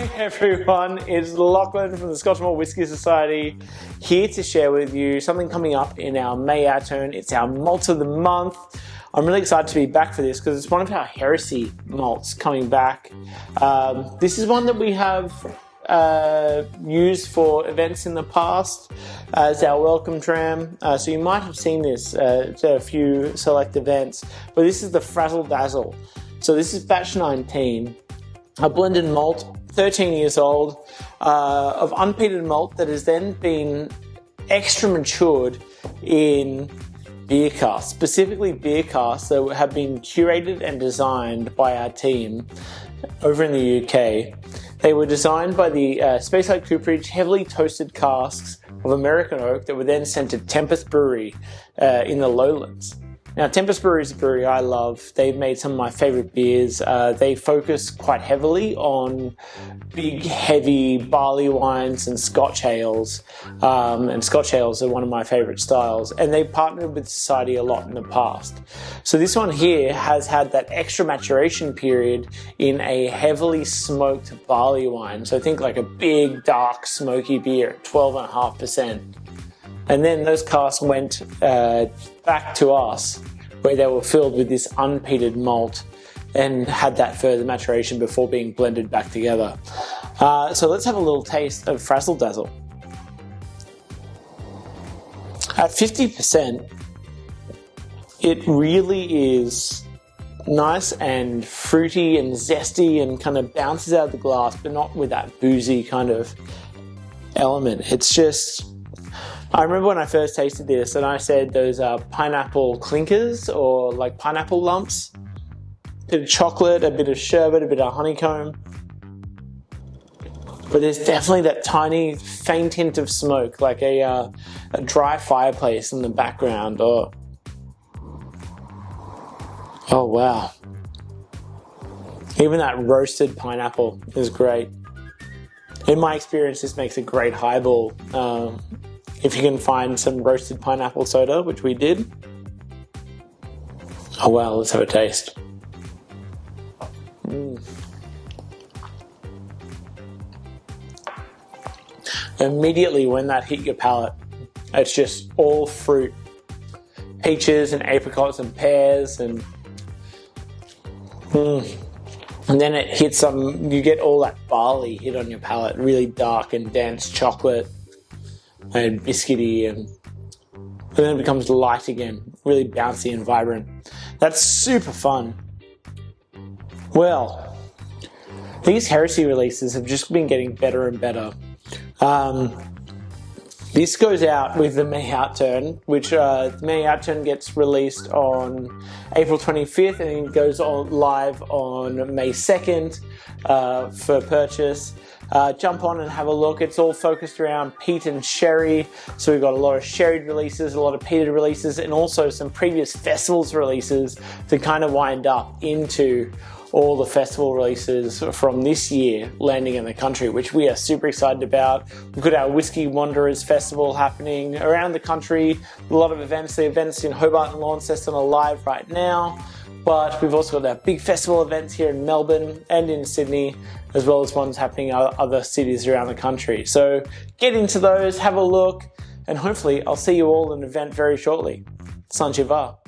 Hey everyone, it's Lachlan from the Scotch Malt Whisky Society, here to share with you something coming up in our May Outturn. It's our Malt of the Month. I'm really excited to be back for this because it's one of our Heresy malts coming back. This is one that we have used for events in the past as our welcome dram. So you might have seen this at a few select events, but this is the Frazzle Dazzle. So this is batch 19, a blended malt, 13 years old, of unpeated malt that has then been extra matured in beer casks, specifically beer casks that have been curated and designed by our team over in the UK. They were designed by the Speyside Cooperage heavily toasted casks of American oak that were then sent to Tempest Brewery in the Lowlands. Now, Tempest Brewery is a brewery I love. They've made some of my favorite beers. They focus quite heavily on big, heavy barley wines and Scotch ales. And Scotch ales are one of my favorite styles. And they've partnered with Society a lot in the past. So this one here has had that extra maturation period in a heavily smoked barley wine. So think like a big, dark, smoky beer at 12.5%. And then those casks went back to us, where they were filled with this unpeated malt and had that further maturation before being blended back together. So let's have a little taste of Frazzle Dazzle. At 50%, it really is nice and fruity and zesty and kind of bounces out of the glass, but not with that boozy kind of element. It's just... I remember when I first tasted this and I said those are pineapple clinkers or like pineapple lumps. A bit of chocolate, a bit of sherbet, a bit of honeycomb. But there's definitely that tiny faint hint of smoke, like a dry fireplace in the background. Oh wow. Even that roasted pineapple is great. In my experience, this makes a great highball. If you can find some roasted pineapple soda, which we did. Oh wow, let's have a taste. Immediately when that hit your palate, it's just all fruit. Peaches and apricots and pears and then it hits you get all that barley hit on your palate, really dark and dense chocolate and biscuity, and then it becomes light again, really bouncy and vibrant. That's super fun. Well, these Heresy releases have just been getting better and better. This goes out with the May Outturn, which the May Outturn gets released on April 25th and it goes on live on May 2nd for purchase. Jump on and have a look. It's all focused around peat and sherry. So we've got a lot of sherried releases, a lot of peated releases, and also some previous festivals releases to kind of wind up into all the festival releases from this year landing in the country, which we are super excited about. We've got our Whiskey Wanderers Festival happening around the country. A lot of events. The events in Hobart and Launceston are live right now. But we've also got our big festival events here in Melbourne and in Sydney, as well as ones happening in other cities around the country. So get into those, have a look, and hopefully I'll see you all at an event very shortly. Sanjivar.